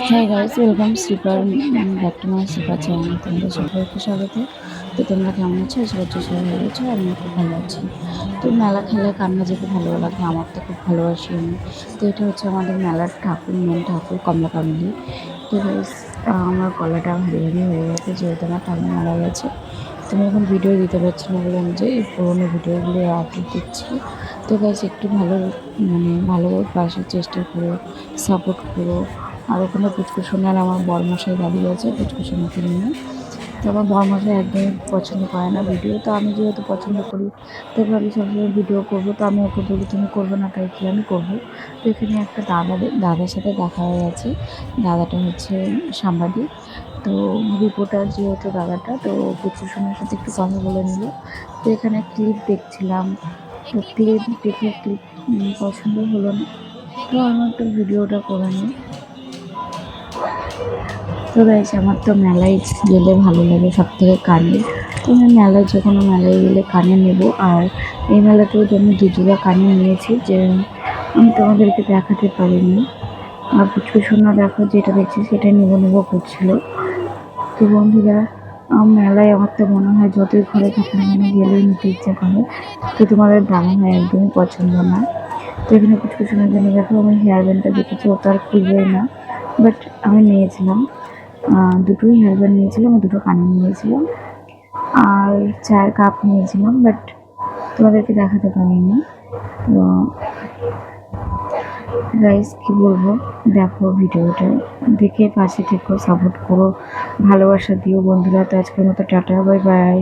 হ্যাঁ guys, welcome super back to my super channel. তোমাদের সবাইকে স্বাগত। তো তোমরা কেমন আছো? আশা করছি সবাই ভালো আছো। আমিও খুব ভালো আছি। তো মেলা খেলায় কান্না যেতে ভালো লাগে, আমার তো খুব ভালোবাসি আমি। তো এটা হচ্ছে আমাদের মেলার ঠাকুর, মেন ঠাকুর কমলা কামিনী। তো গাইস, আমার গলাটা ভারী ভারী হয়ে গেছে যেহেতু আমার ঠাকুর মারা গেছে। তুমি এখন ভিডিও দিতে পারছি না বলে আমি যে এই পুরোনো ভিডিওগুলো আপডেট দিচ্ছি। তো গাইস, একটু ভালোবাসার চেষ্টা করো, সাপোর্ট করো। আর ওখানে পুচকু সোনার আমার বরমশাই দাঁড়িয়ে আছে, পুচকু সোনাকে নিয়ে। তো আমার বরমশাই একদমই পছন্দ করে না ভিডিও, তো আমি যেহেতু পছন্দ করি তো ভাবি সবসময় ভিডিও করবো। তো আমি ওকে বলি তুমি করবে না, তাই কি আমি করবো। তো এখানে একটা দাদার সাথে দেখা হয়ে গেছে। দাদাটা হচ্ছে সাংবাদিক, তো রিপোর্টার যেহেতু দাদাটা, তো পুচকু সোনার সাথে একটু কথা বলে নিল। তো এখানে ক্লিপ দেখছিলাম, তো ক্লিপ দেখে ক্লিপ পছন্দ হলো না, তো আমি একটু ভিডিওটা করে নিই। তো গাইস, আমার তো মেলায় গেলে ভালো লাগে সব থেকে কানের। তো আমি মেলায় যে কোনো মেলায় গেলে কানে নেব। আর এই মেলাতেও যে আমি দুজোড়া কানে নিয়েছি, যে আমি তোমাদেরকে দেখাতে পারিনি। আর পুচকু সোনা দেখো যেটা দেখছি সেটাই নেবো করছিল। তো বন্ধুরা, মেলায় আমার তো মনে হয় যতই ঘরে থাকি না কেন গেলেই নিতে ইচ্ছা করে। তো তোমাদের দামা হয় একদমই পছন্দ না। তো এখানে পুচকু সোনার জন্য দেখো আমি হেয়ার ব্যান্ডটা দেখেছি, ও তো আর খুলবেই না, বাট আমি নিয়েছিলাম। দুটোই হেয়ার ব্যান্ড নিয়েছিলাম আর দুটো কানে নিয়েছিলাম। আর চায়ের কাপ নিয়েছিলাম, বাট তোমাদেরকে দেখাতে পারিনি। তো গাইস, কি বলবো, দেখো ভিডিওটা দেখে পাশে থেকো, সাপোর্ট করো, ভালোবাসা দিও বন্ধুরা। তো আজকের মতো টাটা, বাই বাই।